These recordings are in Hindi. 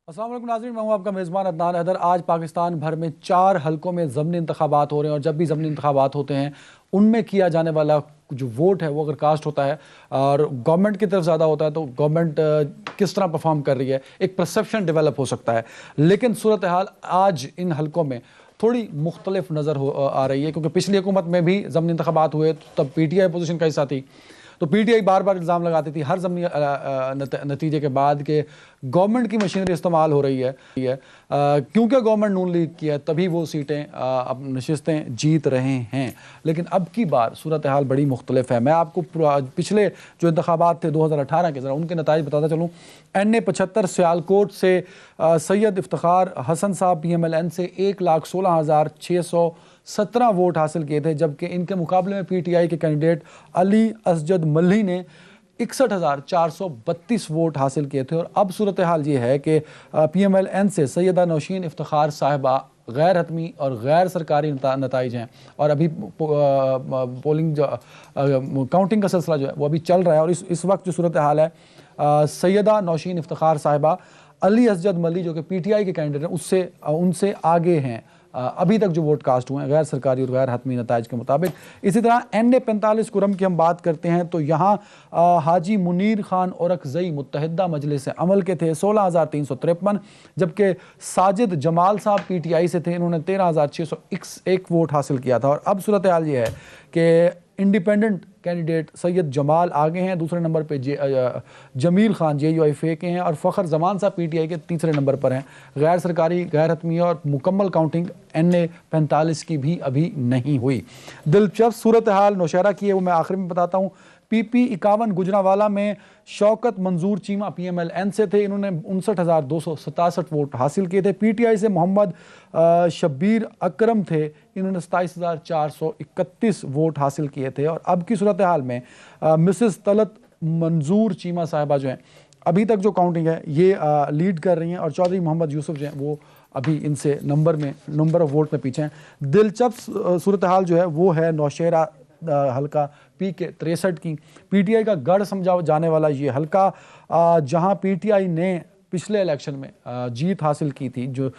अस्सलाम वालेकुम नाज़रीन, मैं हूं आपका मेज़बान अदनान हैदर। आज पाकिस्तान भर में 4 हलकों में ज़मीनी इंतखाबात हो रहे हैं और जब भी ज़मीनी इंतखाबात होते हैं उनमें किया जाने वाला जो वोट है वो अगर कास्ट होता है और गवर्नमेंट की तरफ ज़्यादा होता है तो गवर्नमेंट किस तरह परफॉर्म कर रही है, एक परसेप्शन डेवलप हो सकता है। लेकिन सूरत हाल आज इन हलकों में थोड़ी मुख्तलिफ नज़र आ रही है, क्योंकि पिछली हुकूमत में भी ज़मीनी इंतखाबात हुए तो तब PTI अपोजिशन का हिस्सा थी, तो PTI बार बार इल्ज़ाम लगाती थी हर ज़मीनी नतीजे के बाद कि गवर्नमेंट की मशीनरी इस्तेमाल हो रही है। क्योंकि गवर्नमेंट नून लीग की है तभी वो सीटें अब नशिस्तें जीत रहे हैं। लेकिन अब की बार सूरत हाल बड़ी मुख्तलिफ है। मैं आपको पिछले जो इंतखाबात थे 2018 के, ज़रा उनके नताइज बताता चलूँ। NA 75 सियालकोट से सैयद इफ्तिखार हसन साहब PMLN से 1,16,617 वोट हासिल किए थे, जबकि इनके मुकाबले में PTI के कैंडिडेट अली असजद मल्ही ने 61,432 वोट हासिल किए थे। और अब सूरत हाल ये है कि PMLN से सैयदा नौशीन इफ्तिखार साहिबा गैर हतमी और गैर सरकारी नताइज हैं और अभी पोलिंग काउंटिंग का सिलसिला जो है वो अभी चल रहा है। और इस वक्त जो सूरत हाल है, सैयदा नौशीन इफ्तिखार साहिबा अली असजद मल्ही जो कि PTI के कैंडिडेट हैं उनसे आगे हैं अभी तक जो वोट कास्ट हुए हैं गैर सरकारी और गैर हतमी नताइज के मुताबिक। इसी तरह NA 45 कुरम की हम बात करते हैं तो यहाँ हाजी मुनीर खान औरकजई मुत्तहिदा मजलिस अमल के थे 16,353, जबकि साजिद जमाल साहब PTI से थे, इन्होंने 13,601 वोट हासिल किया था। और अब सूरत हाल ये है कि इंडिपेंडेंट कैंडिडेट सैयद जमाल आगे हैं, दूसरे नंबर पे जमील खान JUIFA के हैं और फ़खर जमान साहब PTI के तीसरे नंबर पर हैं। गैर सरकारी गैर हतमी और मुकम्मल काउंटिंग NA 45 की भी अभी नहीं हुई। दिलचस्प सूरत हाल नौशहरा की है, वो मैं आखिर में बताता हूँ। PP 51 गुजरावाला में शौकत मंजूर चीमा PMLN से थे, इन्होंने 59,267 वोट हासिल किए थे। PTI से मोहम्मद शब्बीर अकरम थे, इन्होंने 27,431 वोट हासिल किए थे। और अब की सूरत हाल में मिसेस तलत मंजूर चीमा साहिबा जो हैं अभी तक जो काउंटिंग है ये लीड कर रही हैं और चौधरी मोहम्मद यूसुफ जो हैं वो अभी इनसे नंबर ऑफ वोट में पीछे हैं। दिलचस्प सूरत हाल जो है वो है नौशहरा हल्का PK 63 की। PTI का गढ़ समझा जाने वाला ये हल्का जहां PTI ने पिछले इलेक्शन में जीत हासिल की थी, जो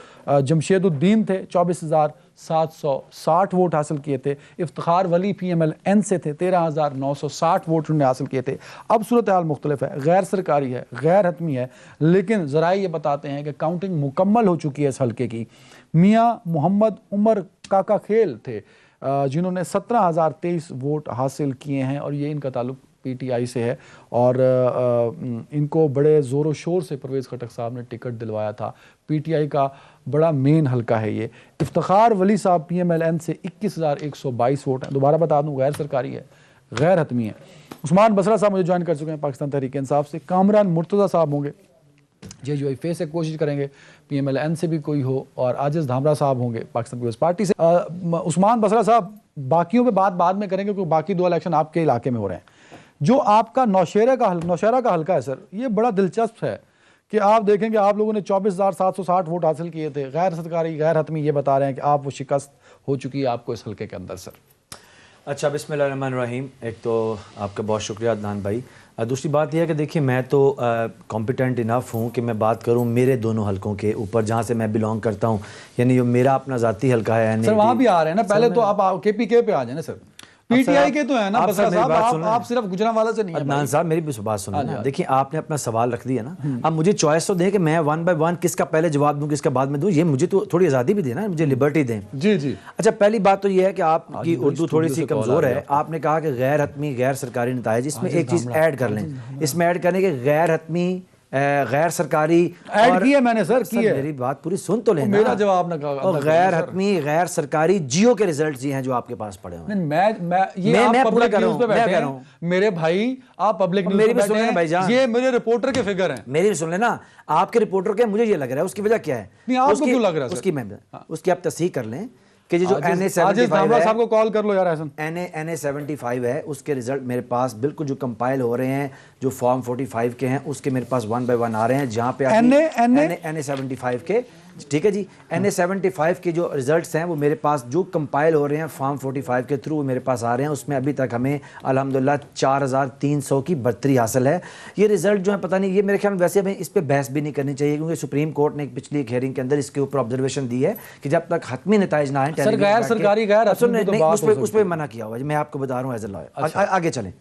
जमशेदुद्दीन थे 24,760 वोट हासिल किए थे। इफ्तिखार वली PMLN से थे 13,960 वोट उन्होंने हासिल किए थे। अब सूरत हाल मुख्तलिफ है, गैर सरकारी है, गैर हतमी है, लेकिन ज़राए ये बताते हैं कि काउंटिंग मुकम्मल हो चुकी है इस हल्के की। मियाँ मोहम्मद उमर काका खेल थे जिन्होंने 17,023 वोट हासिल किए हैं और ये इनका ताल्लुक PTI से है और इनको बड़े ज़ोर शोर से परवेज़ खटक साहब ने टिकट दिलवाया था। PTI का बड़ा मेन हल्का है ये। इफ्तिखार वली साहब PMLN से 21,122 वोट हैं, दोबारा बता दूं गैर सरकारी है, गैर हतमी है। उस्मान बसरा साहब मुझे ज्वाइन कर चुके हैं पाकिस्तान तहरीक इंसाफ से। कामरान मुर्तज़ा साहब होंगे JUIFA से, कोशिश करेंगे PMLN से भी कोई हो, और आजिज़ धामरा साहब होंगे पाकिस्तान पीपल्स पार्टी से। उस्मान बसरा साहब, बाकियों पे बात बाद में करेंगे क्योंकि बाकी 2 इलेक्शन आपके इलाके में हो रहे हैं। जो आपका नौशहरा का हल्का है सर, ये बड़ा दिलचस्प है कि आप देखेंगे आप लोगों ने 24,760 वोट हासिल किए थे, गैर सरकारी गैर हतमी ये बता रहे हैं कि आप वो शिकस्त हो चुकी है आपको इस हल्के के अंदर सर। अच्छा, बिस्मिल्लाहिर्रहमानिर्रहीम। एक तो आपका बहुत शुक्रिया अदनान भाई। दूसरी बात यह है कि देखिए मैं तो कॉम्पिटेंट इनफ हूँ कि मैं बात करूँ मेरे दोनों हलकों के ऊपर जहाँ से मैं बिलोंग करता हूँ, यानी जो मेरा अपना ज़ाती हल्का है। सर वहाँ भी आ रहे हैं ना, पहले तो आप KPK पे आ जाए ना सर। PTI के तो है ना बसरा साहब, आप सिर्फ गुजरांवाला से नहीं है। अदनान साहब मेरी भी बात सुनिए ना। देखिए आपने अपना सवाल रख दिया ना, अब मुझे चॉइस तो दें कि मैं 1 बाय 1 किसका पहले जवाब दूं किसका बाद में दूं, ये मुझे तो थोड़ी आज़ादी भी देना, मुझे लिबर्टी दें। जी जी। अच्छा, पहली बात तो ये है कि आपकी उर्दू थोड़ी सी कमज़ोर है। आपने कहा कि गैर हतमी गैर सरकारी नताइज, इसमें एक चीज़ ऐड कर लें, इसमें ऐड करने के गैर हतमी गैर सरकारी ऐड की है मैंने सर, की है। मेरी बात पूरी सुन तो लेना, मेरा जवाब ना कहा। और गैर हतमी गैर सरकारी जियो के रिजल्ट ये हैं जो आपके पास पड़े हुए हैं। मैं पब्लिक न्यूज़ पे बैठे हैं मेरे भाई, आप पब्लिक न्यूज़ पे बैठे हैं भाईजान, ये मेरे रिपोर्टर के फिगर हैं। मेरी भी सुन लेना, आपके रिपोर्टर के मुझे ये लग रहा है, उसकी वजह क्या है? नहीं आपको क्यों लग रहा है? उसकी आप तस्दीक कर लें कि जो NA 75 साहब को कॉल कर लो यार हसन। NA 75 है, उसके रिजल्ट मेरे पास बिल्कुल जो कंपाइल हो रहे हैं, जो फॉर्म 45 के हैं उसके मेरे पास 1 बाय 1 आ रहे हैं, जहाँ पे NA 75 के ठीक है जी। NA-75 के जो रिजल्ट्स हैं वो मेरे पास जो कंपाइल हो रहे हैं फॉर्म 45 के थ्रू, वो मेरे पास आ रहे हैं। उसमें अभी तक हमें अल्हम्दुलिल्लाह 4300 की बर्तरी हासिल है। ये रिजल्ट जो है पता नहीं, ये मेरे ख्याल में वैसे हमें इस पर बहस भी नहीं करनी चाहिए, क्योंकि सुप्रीम कोर्ट ने पिछली एक हेयरिंग के अंदर इसके ऊपर ऑब्जर्वेशन दी है कि जब तक हतमी नताइज ना आए, गैर सरकारी उस पर मना किया हुआ है। मैं आपको बता रहा हूँ एज ए लॉयर। आगे चलें।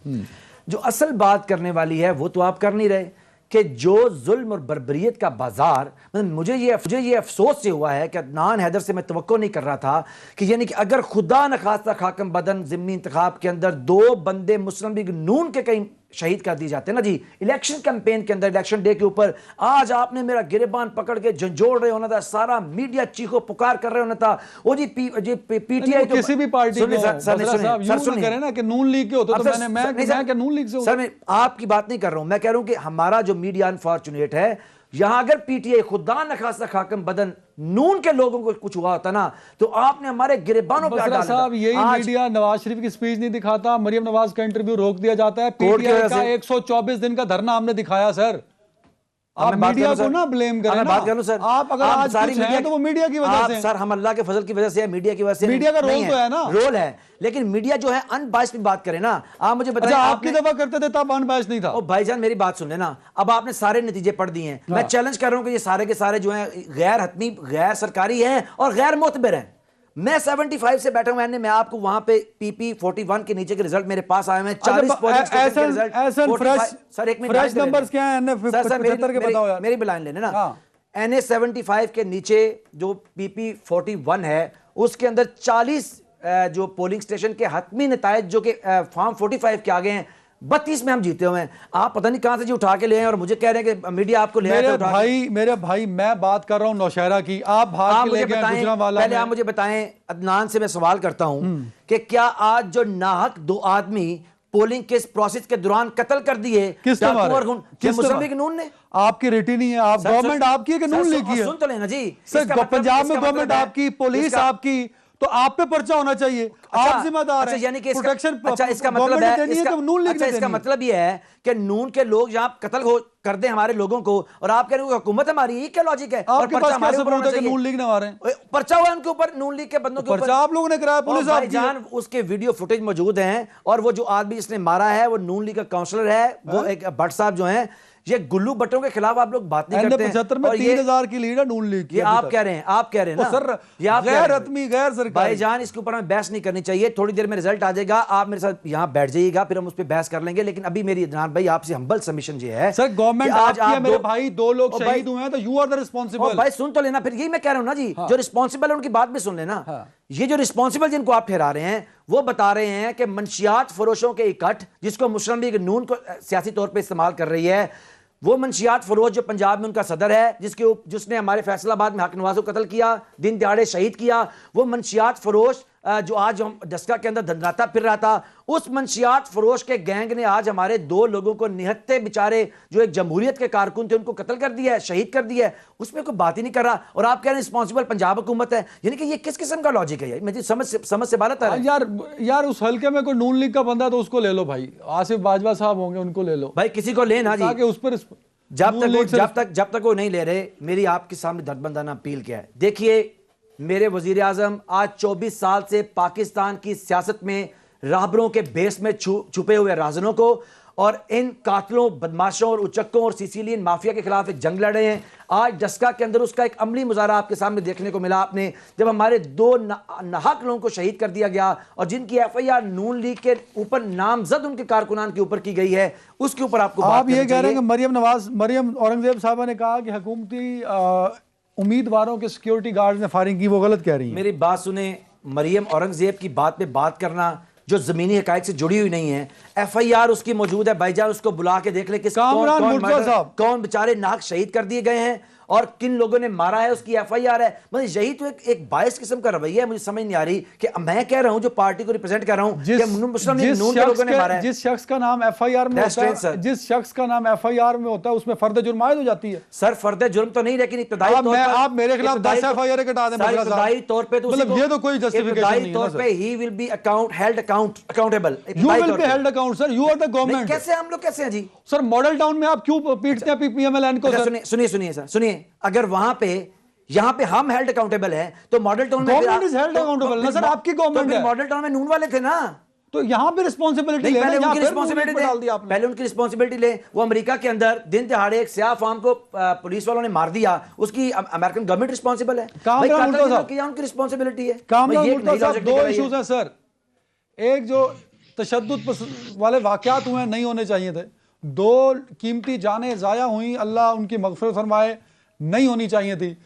जो असल बात करने वाली है वो तो आप कर नहीं रहे कि जो जुल्म और बर्बरियत का बाजार, मतलब मुझे ये अफसोस से हुआ है कि अदनान हैदर से मैं तवक्को नहीं कर रहा था कि यानी कि अगर खुदा न खास्ता खाकम बदन ज़िम्मी इंतखाब के अंदर 2 बंदे मुस्लिम लीग नून के कहीं शहीद कर दिए जाते हैं ना जी, इलेक्शन कैंपेन के अंदर, इलेक्शन डे के ऊपर, आज आपने मेरा गिरेबान पकड़ के झंझोड़ रहे होना था, सारा मीडिया चीखो पुकार कर रहे होना था। वो जी पीटीआई तो किसी भी पार्टी सुनिए ना कि नून लीग के होते तो मैं नून लीग से, सर मैं आपकी बात नहीं कर रहा हूं, मैं कह रहा हूं कि हमारा जो मीडिया अनफॉर्चुनेट है, यहां अगर पीटीआई खुदा न खास्ता खाकम बदन नून के लोगों को कुछ हुआ होता ना तो आपने हमारे गिरेबानों पे डाला साहब। यही मीडिया नवाज शरीफ की स्पीच नहीं दिखाता, मरियम नवाज का इंटरव्यू रोक दिया जाता है, पीटीआई का 124 दिन का धरना हमने दिखाया सर। आप मीडिया को ना ब्लेम करें, बात कर लो सर। आप अगर आज कुछ है तो वो मीडिया की वजह से सर, हम अल्लाह के फजल की वजह से, मीडिया की वजह से, मीडिया का रोल तो है ना, रोल है, लेकिन मीडिया जो है अनबाइस्ड में बात करे ना। आप मुझे बताएं, आपकी दफा करते थे तब अनबाइस्ड नहीं था। ओ भाईजान मेरी बात सुन लेना, अब आपने सारे नतीजे पढ़ दिए हैं। मैं चैलेंज कर रहा हूं कि ये सारे के सारे जो हैं गैर हतमी, गैर सरकारी हैं और गैर मोतबर हैं। मैं 75 से बैठा हूं, मैं आपको वहां पे PP 41 के नीचे के रिजल्ट मेरे पास आए हैं। 40 पोलिंग स्टेशन के रिजल्ट। सर एक मिनट, फ्रेश नंबर्स क्या हैं? NA-75 के बताओ यार, मेरी लाइन लेने ना। NA-75 के नीचे जो PP 41 है उसके अंदर 40 जो पोलिंग स्टेशन के हतमी नतायज जो कि फॉर्म 45 के आगे हैं, 32 में हम जीते हुए हैं। आप पता नहीं कहां से जी उठा के ले आए और मुझे कह रहे हैं कि मीडिया आपको ले आए। मेरे भाई मैं बात कर रहा हूं नौशहरा की, आप भाग के ले गए गुजरांवाला। पहले आप मुझे बताएं, अदनान से मैं सवाल करता हूं कि क्या आज जो नाहक 2 आदमी पोलिंग के प्रोसेस के दौरान कत्ल कर दिए, मुस्लिम लीग नून ने? आपकी रेटी नहीं है, आप गवर्नमेंट आपकी है कि नून लीग की है? सुन तो लेना जी, पंजाब में गवर्नमेंट आपकी, पुलिस आपकी, तो आप पे पर्चा होना चाहिए, आप जिम्मेदार हैं। यानी कि प्रोटेक्शन इसका मतलब है, इसका मतलब ये है कि नून के लोग जहां कत्ल कर दे हमारे लोगों को, और आप कह रहे हो हुकूमत हमारी, ये क्या लॉजिक है? और पर्चा हमारे ऊपर होना चाहिए, नून लीग ने मारे, पर्चा हुआ उनके ऊपर, नून लीग के बंदों के ऊपर, पर्चा आप लोगों ने कराया, पुलिस आपकी है। उसके वीडियो फुटेज मौजूद हैं, और वो जो आदमी जिसने मारा है वो नून लीग का काउंसलर है, वो एक भट्ट साहब जो है। ये गुल्लू भट्टों के खिलाफ आप लोग बात नहीं करते हैं। 75 में 3000 की लीड है नून लीग की। ये आप कह रहे हैं ना सर, गैर हतमी, गैर सरकारी। भाईजान इसके ऊपर हमें बहस नहीं करनी चाहिए। थोड़ी देर में रिजल्ट आ जाएगा, आप मेरे साथ यहाँ बैठ जाइएगा, फिर हम उस पर बहस कर लेंगे। लेकिन अभी मेरी अदनान भाई आपसे हम्बल सबमिशन ये है, सर गवर्नमेंट आज आप मेरे भाई 2 लोग शहीद हुए हैं, तो यू आर द रिस्पांसिबल। भाई सुन तो लेना, फिर यही मैं कह रहा हूं ना जी, जो रिस्पांसिबल है उनकी बात भी सुन लेना। ये जो रिस्पांसिबल जिनको आप ठहरा रहे हैं, वो बता रहे हैं कि मंशियात फरोशों के इकट्ठ, जिसको मुस्लिम लीग नून को सियासी तौर पर इस्तेमाल कर रही है, वो मंशियात फरोश जो पंजाब में उनका सदर है, जिसने हमारे फैसलाबाद में हक नवाज को कत्ल किया, दिन दिहाड़े शहीद किया, वो मंशियात फरोश जो आज हम डस्का के अंदर धंधराता फिर रहा था, उस मंशियात फरोश के गैंग ने आज हमारे 2 लोगों को निहत्ते बेचारे जो एक जमहूरियत के कारकुन थे उनको कत्ल कर दिया है, शहीद कर दिया है। उसमें कोई बात ही नहीं कर रहा, और आप कह रहे हैं रिस्पांसिबल पंजाब हुकूमत है। यानी कि ये किस किस्म का लॉजिक है? मुझे समझ से बात है यार उस हल्के में कोई नून लीग का बंदा तो उसको ले लो भाई, आसिफ बाजवा साहब होंगे, उनको ले लो भाई, किसी को लेना जी, ताकि उस पर जब तक वो नहीं ले रहे, मेरी आपके सामने दर्दबंदाना अपील क्या है। देखिए मेरे वजीर आजम आज 24 साल से पाकिस्तान की सियासत में राहबरों के बेस में छुपे हुए राजनों को और इन कातलों, बदमाशों और उचक्कों और सिसिलियन माफिया के खिलाफ एक जंग लड़े हैं। आज डस्का के अंदर उसका एक अमली मुजाहरा आपके सामने देखने को मिला आपने, जब हमारे 2 नाहक लोगों को शहीद कर दिया गया, और जिनकी FIR नून लीग के ऊपर नामजद उनके कारकुनान के ऊपर की गई है, उसके ऊपर आपको आप ये कह रहे हैं कि मरियम औरंगजेब साहबा ने कहा कि हुकूमती उम्मीदवारों के सिक्योरिटी गार्ड ने फायरिंग की, वो गलत कह रही है। मेरी बात सुने, मरियम औरंगजेब की बात पे बात करना जो जमीनी हकायक से जुड़ी हुई नहीं है। FIR उसकी मौजूद है, भाईजान उसको बुला के देख ले किस कौन बेचारे नाक शहीद कर दिए गए हैं और किन लोगों ने मारा है, उसकी FIR है। मतलब यही तो एक बायस किस्म का रवैया है, मुझे समझ नहीं आ रही कि मैं कह रहा हूं जो पार्टी को रिप्रेजेंट कर रहा हूं, जिस शख्स का नाम FIR में होता है, जिस शख्स का नाम FIR में होता है उसमें फर्द जुर्म आयद हो जाती है। सर फर्द जुर्म तो नहीं, लेकिन इब्तदाई तौर पर आप मेरे खिलाफ 10 FIR कटा दें, इब्तदाई तौर पे तो मतलब ये तो कोई जस्टिफिकेशन नहीं है तौर पे ही will be held accountable. You will be held account sir, you are the government. कैसे हम लोग कैसे हैं जी? सर मॉडल टाउन में आप क्यों पीटते हैं PMLN को? सुनिए सर, सुनिए, अगर वहां पे यहाँ पे हम हेल्ड अकाउंटेबल हैं, तो मॉडल टाउन में गवर्नमेंट इज हेल्ड अकाउंटेबल ना सर, आपकी गवर्नमेंट है। मॉडल टाउन में नून वाले थे ना, तो यहाँ पे रिस्पॉन्सिबिलिटी ले, पहले यहाँ उनकी फिर रिस्पॉन्सिबिलिटी नून डाल दिया आपने। पहले उनकी रिस्पॉन्सिबिलिटी ले। वो अमेरिका के अंदर दिन दिहाड़े एक स्याह फार्म को पुलिस वालों ने मार दिया, उसकी अमेरिकन गवर्नमेंट रिस्पॉन्सिबल है। भाई कामरान कत्ल मुर्तजा जो किया उनकी रिस्पॉन्सिबिलिटी है। कामरान ये एक मुर्तजा नई साहब, लॉजिक दो निकल आई है। इश्यूज हैं सर। एक जो तशद्दुद वाले वाकयात हुए नहीं होने चाहिए थे, दो कीमती जानें ज़ाया हुई, अल्लाह उनकी मगफिरत फरमाए, नहीं होनी चाहिए थी।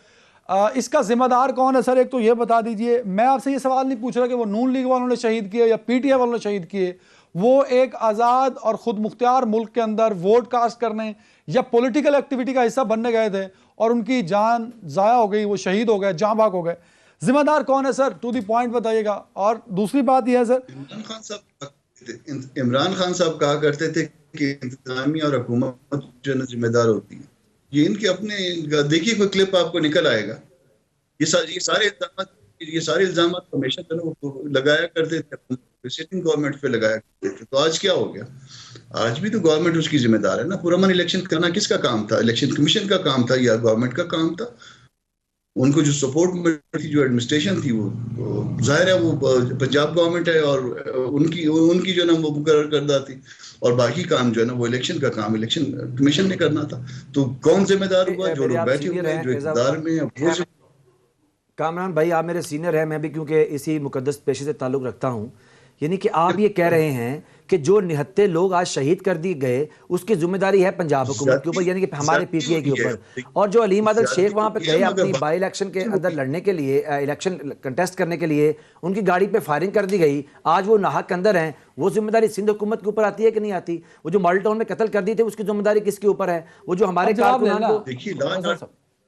इसका जिम्मेदार कौन है सर, एक तो ये बता दीजिए। मैं आपसे ये सवाल नहीं पूछ रहा कि वो नून लीग वालों ने शहीद किए या पीटीआई वालों ने शहीद किए, वो एक आज़ाद और ख़ुद मुख्तियार मुल्क के अंदर वोट कास्ट करने या पॉलिटिकल एक्टिविटी का हिस्सा बनने गए थे और उनकी जान ज़ाया हो गई, वो शहीद हो गए, जाँ भाग हो गए। जिम्मेदार कौन है सर, टू द पॉइंट बताइएगा। और दूसरी बात यह है सर, इमरान खान साहब कहा करते थे कि इंतजामिया और हुकूमत जो है जिम्मेदार होती है। ये इनके अपने, देखिए कोई क्लिप आपको निकल आएगा, ये सारे इल्जाम हमेशा जो है वो लगाया करते थे, सिटिंग गवर्नमेंट पे लगाया करते थे। तो आज क्या हो गया, आज भी तो गवर्नमेंट उसकी जिम्मेदार है ना। पुरअमन इलेक्शन करना किसका काम था? इलेक्शन कमीशन का काम था या गवर्नमेंट का काम था? उनको जो सपोर्ट मिली, जो एडमिनिस्ट्रेशन थी, वो जाहिर है वो पंजाब गवर्नमेंट है और उनकी जो ना वो मुकर्रर करदा थी, और बाकी काम जो है ना वो इलेक्शन का काम इलेक्शन कमीशन ने करना था। तो कौन जिम्मेदार हुआ? जो लोग बैठे हुए हैं, जो इक़्तिदार में है, वो। कामरान भाई, आप मेरे सीनियर हैं, मैं भी क्योंकि इसी मुकद्दस पेशे से ताल्लुक़ रखता हूँ। यानी कि आप ये कह रहे हैं कि जो 79 लोग आज शहीद कर दिए गए, उसकी जिम्मेदारी है पंजाब हुकूमत के ऊपर, यानी कि हमारे पीटीआई के ऊपर। और जो अलीम आदल शेख वहाँ पे गए अपनी बाई इलेक्शन के अंदर लड़ने के लिए, इलेक्शन कंटेस्ट करने के लिए, उनकी गाड़ी पे फायरिंग कर दी गई, आज वो नाहक अंदर हैं, वो जिम्मेदारी सिंध हुकूमत के ऊपर आती है कि नहीं आती? वो जो मॉडल टाउन में कत्ल कर दिए थे, उसकी जिम्मेदारी किसके ऊपर है? वो जो हमारे कारकुनान को, देखिए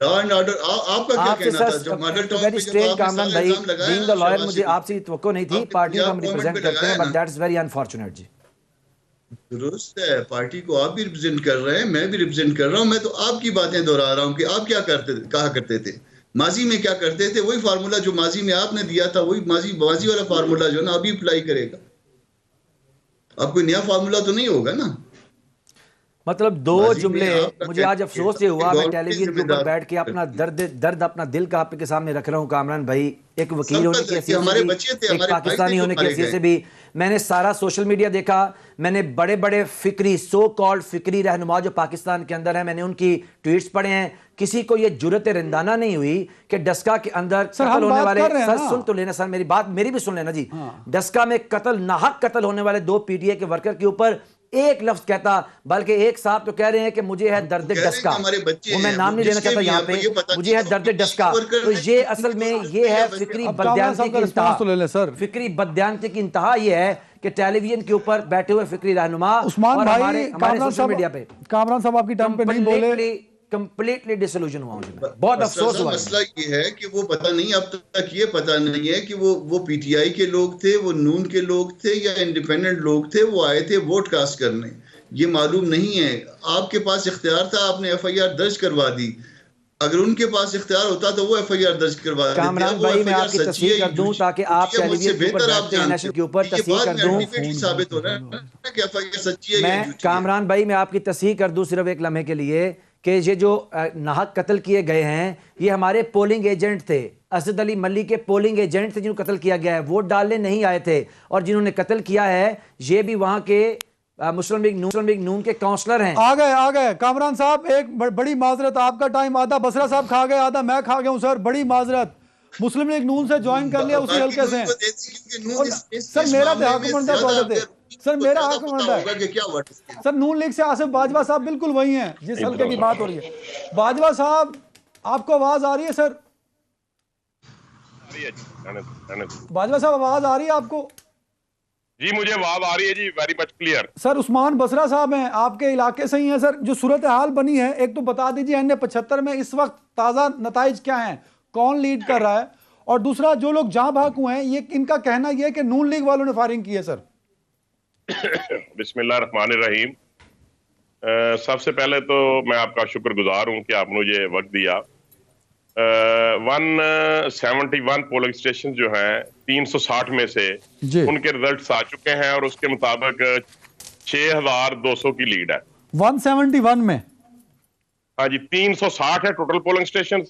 आपका क्या कहना था जब मॉडल टाउन पे जब कामरान भाई, बीइंग द लॉयर, मुझे आपसे तवक्को नहीं थी, पार्टी को हम रिप्रेजेंट करते हैं, बट दैट्स वेरी अनफॉर्चुनेट जी। दुरुस्त है, पार्टी को आप भी रिप्रेजेंट कर रहे हैं, मैं भी रिप्रेजेंट कर रहा हूं। मैं तो आपकी बातें दोहरा रहा हूं कि आप क्या कहा करते थे, माजी में क्या करते थे। वही फार्मूला जो माजी में आपने दिया था, वही माजी वाला फार्मूला जो ना अभी अप्लाई करेगा। अब कोई नया फार्मूला तो नहीं होगा ना। मतलब दो जुमले, मुझे आज अफसोस ये हुआ, मैं टेलीविजन के ऊपर बैठ के अपना दर्द अपना दिल का आपके सामने रख रहा हूँ कामरान भाई, एक वकील होने की हैसियत से, एक पाकिस्तानी होने की हैसियत से भी। मैंने सारा सोशल मीडिया देखा, मैंने बड़े बड़े फिक्री, सो कॉल्ड फिक्री रहनुमा जो पाकिस्तान के अंदर है, मैंने उनकी ट्वीट्स पढ़े हैं। किसी को ये जुर्रत रिंदाना नहीं हुई कि डस्का के अंदर कत्ल होने वाले, सर सुन तो लेना सर, मेरी बात मेरी भी सुन लेना जी। डस्का में कत्ल, नाहक कत्ल होने वाले 2 पीटीआई के वर्कर के ऊपर एक लफ्ज कहता, बल्कि एक साहब तो कह रहे हैं कि मुझे है दर्द डस्का, वो मैं नाम नहीं लेना चाहता यहाँ पे, मुझे है दर्द डस्का। तो ये असल में ये है फिक्री बदयांती की इंतहा। फिक्री बदयांती की इंतहा ये है कि टेलीविजन के ऊपर बैठे हुए फिक्री रहनुमा उस्मान भाई, हमारे सोशल मीडिया पे, कामरान साहब आपकी टर्म पे नहीं बोले, कंप्लीटली डिसइल्यूजन हुआ मुझे, बहुत अफसोस हुआ। मसला ये है कि वो पता नहीं, अब तक ये पता नहीं है कि वो पीटीआई के लोग थे, वो नून के लोग थे या इंडिपेंडेंट लोग थे, वो आए थे वोट कास्ट करने, ये मालूम नहीं है। आपके पास इख्तियार था, आपने एफआईआर दर्ज करवा दी। अगर उनके पास इख्तियार होता तो वो एफआईआर दर्ज करवा देते। कामरान भाई, मैं आपकी तस्दीक कर दूं ताकि आप टेलीविजन के ऊपर बैठते हैं, नेशनल के ऊपर तस्दीक कर दूं, साबित हो रहा है कि एफआईआर सच्ची है। मैं कामरान भाई, मैं आपकी तस्दीक कर दूं सिर्फ एक लम्हे के लिए कि ये जो नाहक कत्ल किए गए हैं, ये हमारे पोलिंग एजेंट थे, असद अली मल्ली के पोलिंग एजेंट थे जिन्होंने कत्ल किया गया है, वोट डालने नहीं आए थे। और जिन्होंने कत्ल किया है ये भी वहां के मुस्लिम लीग नून के काउंसलर हैं। आ गए कामरान साहब, एक बड़ी माजरत, आपका टाइम आधा बसरा साहब खा गए, आधा मैं खा गया हूं सर, बड़ी माजरत। मुस्लिम लीग नून से ज्वाइन कर लिया उसी हल्के से। सर मेरा हक बनता है, सर मेरा हक बनता है सर। नून लीग से आसिफ बाजवा साहब बिल्कुल वही हैं जिस हल्के की बात हो रही है। बाजवा साहब आपको आवाज आ रही है सर? बाजवा साहब आवाज आ रही है आपको? जी मुझे आवाज आ रही है जी, very much clear. Sir Usman Basra साहब हैं, आपके इलाके से ही हैं सर। जो सूरत हाल बनी है, एक तो बता दीजिए NA-75 में इस वक्त ताज़ा नताइज क्या हैं, कौन लीड कर रहा है, और दूसरा जो लोग जहां भाग हुए हैं, ये इनका कहना यह है कि नून लीग वालों ने फायरिंग की है सर। बिस्मिल्लाहिर्रहमानिर्रहीम। सबसे पहले तो मैं आपका शुक्रगुजार हूं कि आपने मुझे वक्त दिया। 171 पोलिंग स्टेशन जो हैं 360 में से उनके रिजल्ट्स आ चुके हैं और उसके मुताबिक 6200 की लीड है 171 में। हाँ जी, 360 है टोटल पोलिंग स्टेशन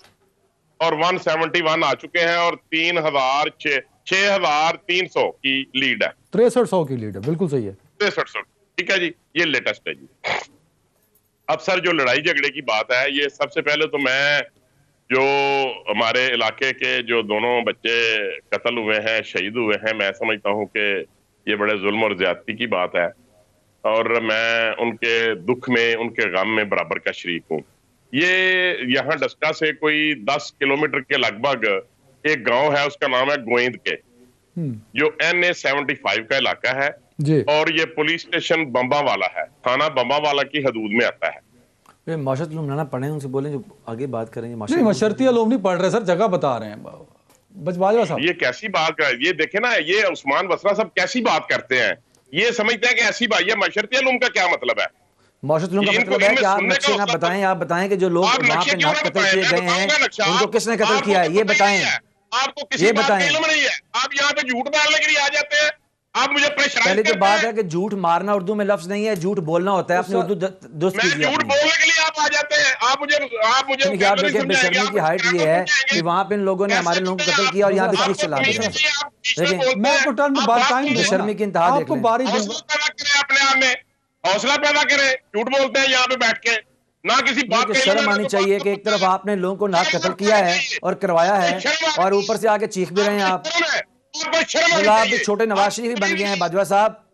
और 171 आ चुके हैं और 6,300 की लीड है। 6300 की लीड है, बिल्कुल सही है। 6300, ठीक है जी, ये लेटेस्ट है जी। अब सर जो लड़ाई झगड़े की बात है, ये सबसे पहले तो मैं जो हमारे इलाके के जो दोनों बच्चे कत्ल हुए हैं, शहीद हुए हैं, मैं समझता हूं कि ये बड़े जुल्म और ज्यादती की बात है और मैं उनके दुख में, उनके गम में बराबर का शरीक हूँ। ये यहाँ डस्का से कोई 10 किलोमीटर के लगभग एक गांव है, उसका नाम है गोइंद के, जो NA-75 का इलाका है जी। और ये पुलिस स्टेशन बम्बा वाला है, थाना बम्बा वाला की हदूद में आता है। माशरत उलूम ना पढ़े, उनसे बोलें जो आगे बात करेंगे। नहीं, मशरती उलूम नहीं पढ़ रहे सर, जगह बता रहे हैं बाजवा साहब। ये कैसी बात है, ये देखे ना, ये उस्मान बसरा साहब कैसी बात करते हैं, ये समझते हैं कि ऐसी बात। ये मशरती उलूम का क्या मतलब है? मौशद उलूम का मतलब है कि आप नक्शे ना बताएं, आप बताएं कि जो लोग वहां पे नाक कत्ल किए गए हैं उनको किसने कत्ल किया है, ये बताएं। आपको किसी बात का इल्म नहीं है, आप यहाँ पे झूठ मारने के लिए आ जाते हैं। आप मुझे पहले तो बात है कि झूठ मारना उर्दू में लफ्ज नहीं है, झूठ बोलना होता है। अपने उर्दू दुरुस्त कीजिए। झूठ बोलने के लिए आप आ जाते हैं। आप मुझे आप देखिए बेशर्मी की हाइट ये है कि वहां पे इन लोगों ने हमारे लोगों को कत्ल किया और यहाँ पे चीख चला दिया। मैं आपको टर्न में बात टाइम दूंगा, बेशर्मी की इंतहा देख लें। अपने आप में हौसला पैदा करें। झूठ बोलते हैं यहाँ पे बैठ के, ना किसी बात की शर्म आनी चाहिए कि एक तरफ आपने लोगों को नाक कत्ल किया है और करवाया है और ऊपर से आके चीख भी रहे हैं आप। आप भी छोटे नवाज शरीफ भी बन गए हैं बाजवा साहब।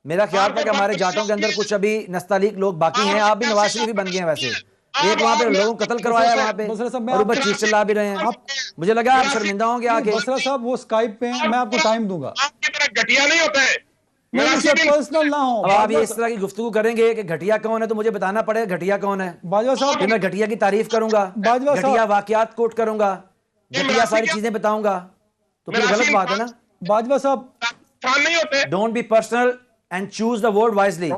मेरा ख्याल था कि हमारे जाटों के अंदर कुछ अभी नस्तालीक लोग बाकी हैं, आप भी नवाज शरीफ भी बन गए हैं। वैसे एक वहां पे लोगों को कत्ल करवाया है वहां पे और ऊपर चीख चिल्ला भी रहे हैं। मुझे लगा आप शर्मिंदा होंगे आके। बसरा साहब वो स्काइप पे हैं, मैं आपको टाइम दूंगा। आपकी तरह घटिया नहीं होता है, पर्सनल ना हो। अब आप ये इस तरह की गुफ्तगू करेंगे कि घटिया कौन है तो मुझे बताना पड़ेगा घटिया कौन है। बाजवा साहब मैं घटिया की तारीफ करूंगा, घटिया वाकयात कोट करूंगा, घटिया सारी चीजें बताऊंगा, तो फिर गलत बात है ना। बाजवा साहब नहीं होते। Don't be personal and choose the word wisely.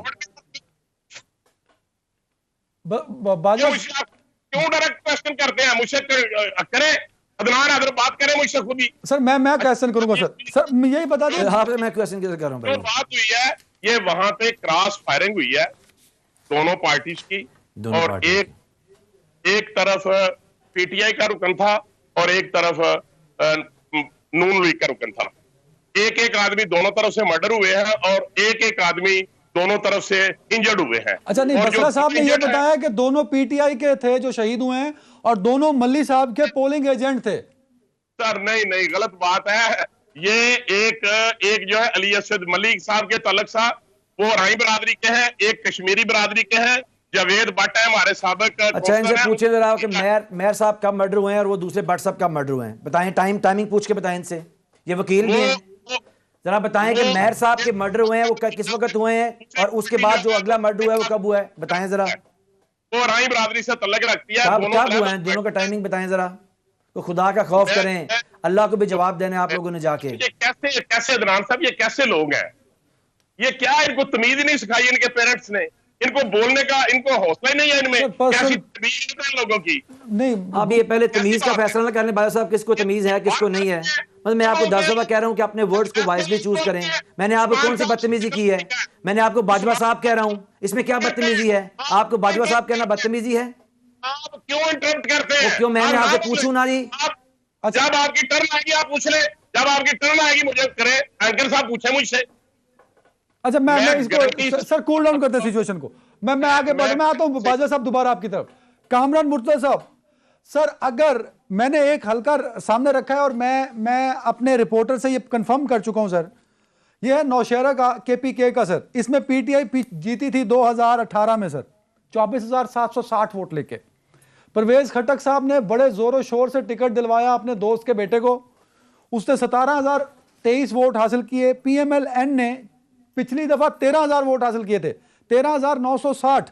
Bajwa क्यों डायरेक्ट क्वेश्चन करते हैं मुझसे? करें अदनान अगर बात करें मुझसे खुद ही। सर मैं क्वेश्चन करूंगा सर यही बता दें। हाँ मैं क्वेश्चन कैसे कर रहा हूँ? जो बात हुई है, ये वहां पे क्रॉस फायरिंग हुई है दोनों पार्टीज की, और एक तरफ पीटीआई का रुकन था और एक तरफ नून लीग का रुकन था। एक एक आदमी दोनों तरफ से मर्डर हुए हैं और एक एक आदमी दोनों तरफ से इंजर्ड हुए हैं। अच्छा नहीं, बसरा साहब ने यह बताया कि दोनों पीटीआई के थे जो शहीद हुए हैं और दोनों मल्ली साहब के पोलिंग एजेंट थे। सर नहीं, गलत बात है। ये एक जो है अली असद मलिक साहब के तलक साहब, वो राई बरादरी के हैं, एक कश्मीरी बरादरी के हैं, जावेद भट्ट है हमारे साबिक। अच्छा इनसे पूछे जरा कि मेयर साहब कब मर्डर हुए हैं और वो दूसरे भट्ट साहब कब मर्डर हुए हैं, बताएं। टाइमिंग पूछ के बताएं इनसे, ये वकील भी हैं। जरा बताएं कि मेयर साहब के मर्डर हुए हैं वो किस वक्त हुए हैं और उसके बाद जो अगला मर्डर हुआ है वो कब हुआ है, बताएं जरा। वो राई बरादरी से तल्लक रखती है। कब हुआ है दोनों का टाइमिंग बताएं जरा, तो खुदा का खौफ करें, अल्लाह को भी जवाब देने आप लोगों ने जाके। ये कैसे अदनान साहब, ये कैसे लोग हैं? ये क्या इनको तमीज नहीं सिखाई इनके पेरेंट्स ने? इनको बोलने का इनको हौसला ही नहीं है इनमें। कैसी तमीज है लोगों की? नहीं अब ये पहले तमीज का फैसला ना करने भाई साहब, किसको तमीज है किसको नहीं है। मतलब मैं आपको 10 दफा कह रहा हूं कि अपने वर्ड्स को वाइजली चूज करें। मैंने आपको कौन सी बदतमीजी की है? मैंने आपको बाजवा साहब कह रहा हूं, इसमें क्या बदतमीजी है? आपको बाजवा साहब कहना बदतमीजी है? आप क्यों इंटरप्ट करते हैं? क्यों मैंने आपसे पूछूं ना जी? जब आपकी टर्न आएगी आप पूछ ले, जब आपकी टर्न आएगी मुझे करे, एंकर साहब पूछे मुझसे। अच्छा मैं इसको सर कूल डाउन करते हैं सिचुएशन को। मैं आगे बढ़, मैं आता हूं बाजवा साहब दोबारा आपकी तरफ। कामरान मुर्तजा साहब, सर अगर मैंने एक हल्का सामने रखा है और मैं अपने रिपोर्टर से ये कंफर्म कर चुका हूं सर, ये है नौशहरा का केपीके का सर। इसमें पीटीआई जीती थी 2018 में सर 24,760 वोट लेके। परवेज खटक साहब ने बड़े जोरों शोर से टिकट दिलवाया अपने दोस्त के बेटे को, उसने 17,023 वोट हासिल किए। पीएमएल-एन ने पिछली दफा 13,000 वोट हासिल किए थे, 13,960।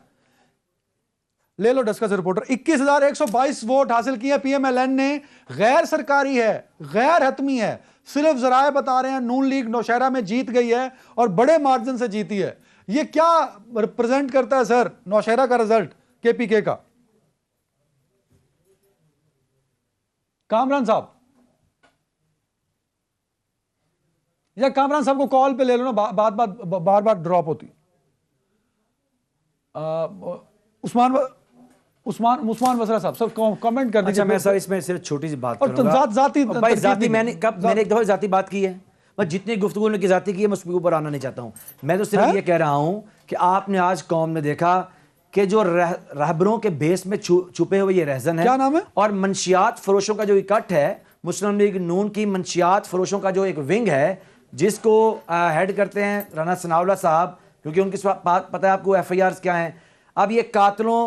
ले लो डस्का से रिपोर्टर, 21,122 वोट हासिल किए पीएमएल-एन ने। गैर सरकारी है, गैर हतमी है, सिर्फ जराए बता रहे हैं नून लीग नौशहरा में जीत गई है और बड़े मार्जिन से जीती है। ये क्या रिप्रेजेंट करता है सर नौशहरा का रिजल्ट केपीके का? कामरान साहब, या कामरान साहब को कॉल पे ले लो ना, बार बार ड्रॉप होती। उस्मान बसरा साहब सब कमेंट कर दीजिए। अच्छा मैं सर इसमें सिर्फ छोटी सी बात और करूंगा। जाती भाई जाती मैंने एक दफा जाती बात की है, मैं जितनी गुफ्तगू की जाती की है मैं उसके ऊपर आना नहीं चाहता हूँ। मैं तो सिर्फ ये कह रहा हूँ कि आपने आज कौम ने देखा कि जो रहबरों के बेस में छुपे हुए ये रहजन है, क्या नाम है, और मंशियात फरोशों का जो इकट्ठ है, मुस्लिम लीग नून की मंशियात फरोशों का जो एक विंग है जिसको हेड करते हैं राना सनाउल्लाह साहब, क्योंकि उनकी पता है आपको FIRs क्या हैं। अब ये कातलों,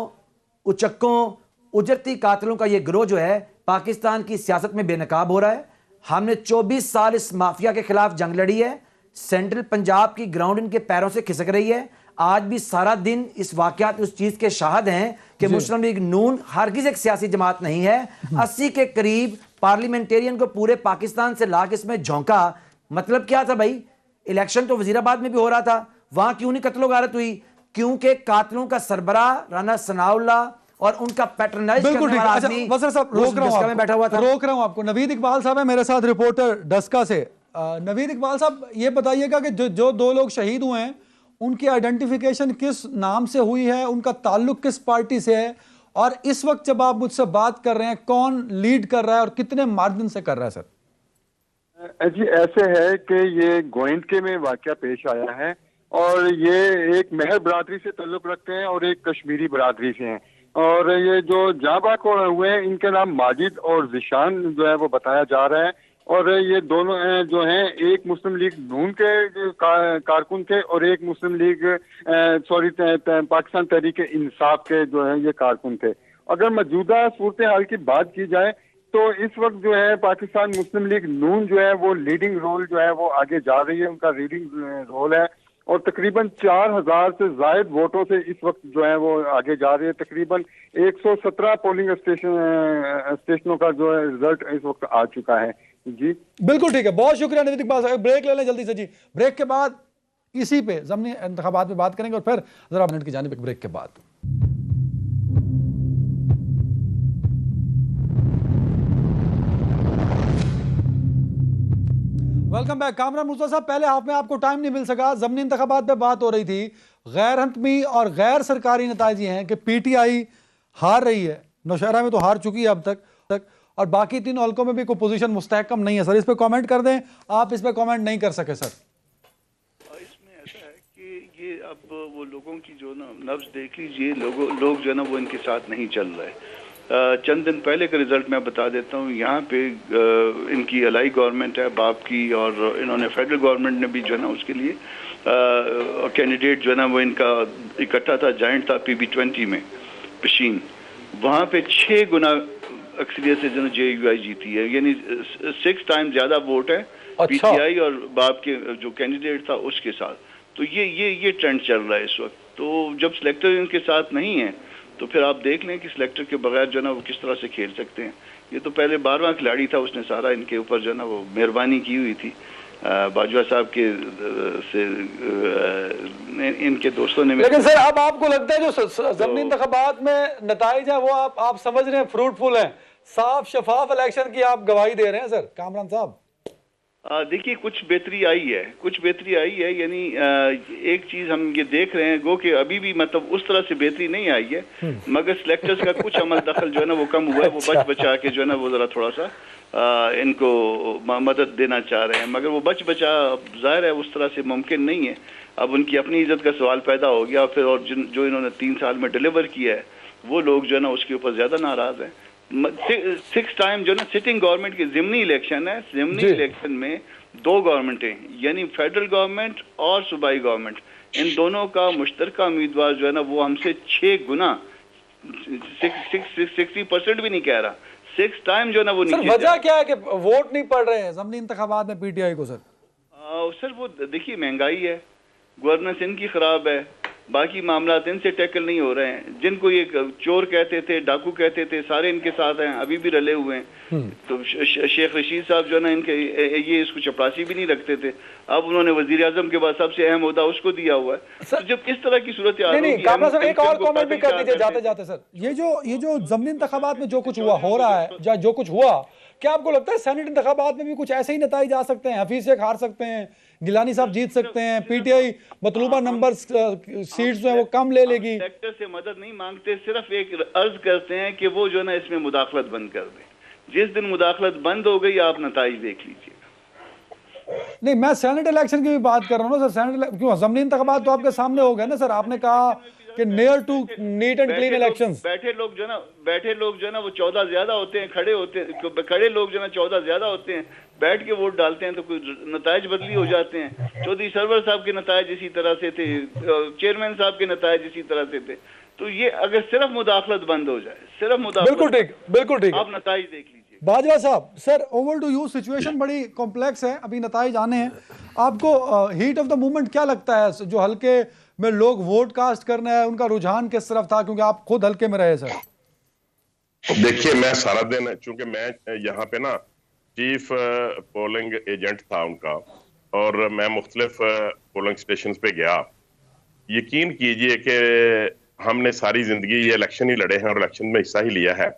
उचक्कों, उजरती कातलों का ये गिरोह जो है पाकिस्तान की सियासत में बेनकाब हो रहा है। हमने 24 साल इस माफिया के खिलाफ जंग लड़ी है। सेंट्रल पंजाब की ग्राउंड इनके पैरों से खिसक रही है। आज भी सारा दिन इस वाकयात उस चीज के शाहिद हैं कि मुस्लिम लीग नून हरगिज एक सियासी जमात नहीं है। 80 के करीब पार्लियामेंटेरियन को पूरे पाकिस्तान से लाके इसमें झोंका। मतलब क्या था भाई, इलेक्शन तो वजीराबाद में भी हो रहा था, वहां क्यों नहीं कत्लो गारत हुई? क्योंकि कातलों का सरबराह राना सनाउल्लाह और उनका पैटर्नाइज करने वाला आदमी वज़ीर साहब रोक रहा हूं आपको। नवीद इकबाल साहब है मेरे साथ, रिपोर्टर डस्का से। नवीद इकबाल साहब ये बताइएगा कि जो 2 लोग शहीद हुए हैं उनकी आइडेंटिफिकेशन किस नाम से हुई है, उनका ताल्लुक किस पार्टी से है, और इस वक्त जब आप मुझसे बात कर रहे हैं कौन लीड कर रहा है और कितने मार्जिन से कर रहा है? सर जी ऐसे है कि ये गोइंदके में वाकया पेश आया है और ये एक मेहर बरादरी से ताल्लुक रखते हैं और एक कश्मीरी बरादरी से हैं। और ये जो जाबाक हुए हैं इनके नाम माजिद और जिशान जो है वो बताया जा रहा है। और ये दोनों जो हैं एक मुस्लिम लीग नून के कारकुन थे और एक मुस्लिम लीग पाकिस्तान तहरीक इंसाफ के जो है ये कारकुन थे। अगर मौजूदा सूरत हाल की बात की जाए तो इस वक्त जो है पाकिस्तान मुस्लिम लीग नून जो है वो लीडिंग रोल जो है वो आगे जा रही है, उनका लीडिंग रोल है और तकरीबन 4000 से ज्यादा वोटों से इस वक्त जो है वो आगे जा रही है। तकरीबन 117 पोलिंग स्टेशनों का जो है रिजल्ट इस वक्त आ चुका है। जी बिल्कुल ठीक है, बहुत शुक्रिया नवीद इकबाल साहब। ब्रेक ले लें जल्दी से जी, ब्रेक के बाद इसी पे ज़मीनी इंतखाबात में बात करेंगे और फिर जरा मिनट की जानिब एक ब्रेक के बाद। Welcome back. कामरान मुस्तफा साहब, पहले हाफ में आपको टाइम नहीं मिल सका, ज़मीनी इंतखाबात पे बात हो रही थी। गैर हतमी और गैर सरकारी नताइज ये हैं कि PTI हार रही है, नौशहरा में तो हार चुकी है अब तक और बाकी 3 हल्कों में भी कोई पोजीशन मुस्तहकम नहीं है। सर इस पे कमेंट कर दें, आप इस पे कमेंट नहीं कर सके सर। इसमें ऐसा है कि ये अब वो लोगों की जो ना नब्ज देख लीजिए, लोग जो है ना वो इनके साथ नहीं चल रहे। चंद दिन पहले का रिजल्ट मैं बता देता हूँ। यहाँ पे इनकी अलाई गवर्नमेंट है बाप की और इन्होंने फेडरल गवर्नमेंट ने भी जो है ना उसके लिए कैंडिडेट जो है ना वो इनका इकट्ठा था, जॉइंट था PB20 में पशीन। वहाँ पे 6 गुना अक्सरियत से जो JUI जीती है, यानी 6 टाइम ज्यादा वोट है PTI और बाप के जो कैंडिडेट था उसके साथ। तो ये ट्रेंड चल रहा है इस वक्त। तो जब सिलेक्टर इनके साथ नहीं है तो फिर आप देख लें कि सिलेक्टर के बगैर जो है ना वो किस तरह से खेल सकते हैं। ये तो पहले 12वां खिलाड़ी था, उसने सारा इनके ऊपर जो है ना वो मेहरबानी की हुई थी बाजवा साहब के से इनके दोस्तों ने। लेकिन सर अब आपको लगता है जो ज़मीनी इंतखाबात में नताइज है वो आप समझ रहे हैं फ्रूटफुल है, साफ शफाफ इलेक्शन की आप गवाही दे रहे हैं सर कामरान साहब? देखिए कुछ बेहतरी आई है, यानी एक चीज हम ये देख रहे हैं गो कि अभी भी मतलब उस तरह से बेहतरी नहीं आई है, मगर सिलेक्टर्स का कुछ अमल दखल जो है ना वो कम हुआ है। वो बचा के जो है ना वो जरा थोड़ा सा इनको मदद देना चाह रहे हैं, मगर वो बचा जाहिर है उस तरह से मुमकिन नहीं है। अब उनकी अपनी इज्जत का सवाल पैदा हो गया फिर, और जो इन्होंने 3 साल में डिलीवर किया है वो लोग जो है ना उसके ऊपर ज्यादा नाराज हैं। 6 टाइम जो ना सिटिंग गवर्नमेंट की ज़िमनी इलेक्शन है, ज़िमनी इलेक्शन में 2 गवर्नमेंटें यानी फेडरल गवर्नमेंट और सूबाई गवर्नमेंट, इन दोनों का मुश्तरका उम्मीदवार जो है ना वो हमसे 6 गुना 60% भी नहीं कह रहा, 6 टाइम जो है ना वो नीचे। वजह क्या है कि वोट नहीं पड़ रहे हैं ज़मीनी इंतखाबात में PTI को? सर वो देखिए महंगाई है, गवर्नेंस इनकी खराब है, बाकी मामला इनसे टैकल नहीं हो रहे हैं। जिनको ये चोर कहते थे, डाकू कहते थे, सारे इनके साथ हैं, अभी भी रले हुए हैं। तो शेख रशीद साहब जो है ना इनके ये इसको चपरासी भी नहीं रखते थे, अब उन्होंने वजीर आजम के बाद सबसे अहम ओहदा उसको दिया हुआ है। तो जब इस तरह की सूरत एक और कमेंट भी कर दीजिए जाते जाते सर, ये जो ज़मीनी इंतखाबात में जो कुछ हुआ हो रहा है, जो कुछ हुआ, क्या आपको लगता है सेनेट इंतखाबात में भी कुछ ऐसे ही नताइज आ सकते हैं? हफीज शेख हार सकते हैं, गिलानी साहब जीत सकते हैं, पीटीआई मतलूबा नंबर सीट्स जो है वो कम ले लेगी। सेक्टर से मदद नहीं मांगते, सिर्फ एक अर्ज करते हैं कि वो जो ना इसमें मुदाखलत बंद कर दें। जिस दिन मुदाखलत बंद हो गई आप नताइज देख लीजिएगा। नहीं, मैं सेनेट इलेक्शन की भी बात कर रहा हूँ ना सर। सेनेट क्यों, ज़मीनी इंतखाबात तो आपके सामने हो गए ना सर। आपने कहा कि near to neat and clean elections. बैठे लोग जो ना वो 14 ज्यादा होते हैं, खड़े लोग जो ना 14 ज्यादा होते हैं, बैठ के वोट डालते हैं तो कोई नताइज बदली हो जाते हैं। चौधरी सरवर साहब के नताइज इसी तरह से थे, चेयरमैन साहब के नताइज इसी तरह से थे। तो ये अगर सिर्फ मुदाखलत बंद हो जाए, सिर्फ मुदाखलत, बिल्कुल ठीक। आप नताइज देख लीजिए। बाजवा साहब, sir over to you. Situation बड़ी कॉम्प्लेक्स है, अभी नताइज आने हैं। आपको हीट ऑफ द मूवमेंट क्या लगता है, जो हल्के में लोग वोट कास्ट करना है उनका रुझान किस तरफ था, क्योंकि आप खुद हल्के में रहे सर? देखिए, मैं सारा दिन, चूंकि मैं यहाँ पे ना चीफ पोलिंग एजेंट था उनका, और मैं मुख्तलिफ पोलिंग स्टेशन पे गया। यकीन कीजिए कि हमने सारी जिंदगी ये इलेक्शन ही लड़े हैं और इलेक्शन में हिस्सा ही लिया है,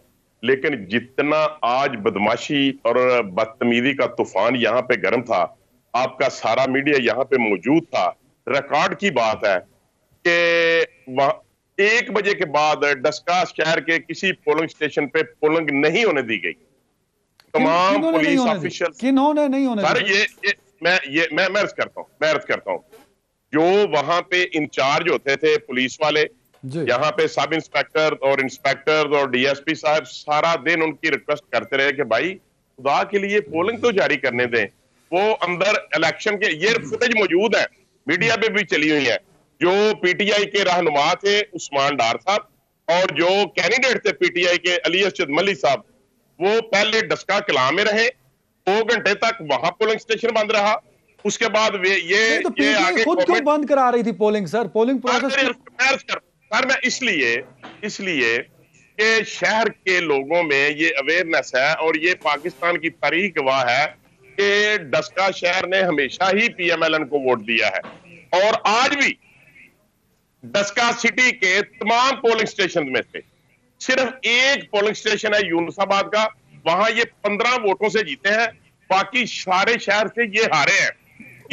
लेकिन जितना आज बदमाशी और बदतमीजी का तूफान यहाँ पे गर्म था, आपका सारा मीडिया यहाँ पे मौजूद था। रिकॉर्ड की बात है कि 1 बजे के बाद डस्का शहर के किसी पोलिंग स्टेशन पे पोलिंग नहीं होने दी गई। तमाम पुलिस ऑफिशियल, किन्होंने नहीं होने सर, मैं अर्ज करता हूँ जो वहां पे इंचार्ज होते थे पुलिस वाले, यहाँ पे सब इंस्पेक्टर और इंस्पेक्टर और डीएसपी साहब सारा दिन उनकी रिक्वेस्ट करते रहे कि भाई खुदा के लिए पोलिंग तो जारी करने दें। वो अंदर इलेक्शन के, ये फुटेज मौजूद है, मीडिया पे भी चली हुई है। जो पीटीआई के रहनुमा थे उस्मान डार साहब, और जो कैंडिडेट थे पीटीआई के अली अर्शद मलिक साहब, वो पहले डस्का किला में रहे, 2 घंटे तक वहां पोलिंग स्टेशन बंद रहा। उसके बाद ये आगे खुद क्यों बंद करा रही थी polling sir? Polling process sir, मैं इसलिए कि शहर के लोगों में ये अवेयरनेस है, और ये पाकिस्तान की तारीख गवाह है कि डस्का शहर ने हमेशा ही पीएमएलएन को वोट दिया है, और आज भी डस्का सिटी के तमाम पोलिंग स्टेशन में से सिर्फ एक पोलिंग स्टेशन है यूनुसाबाद का, वहां ये 15 वोटों से जीते हैं, बाकी सारे शहर से ये हारे हैं।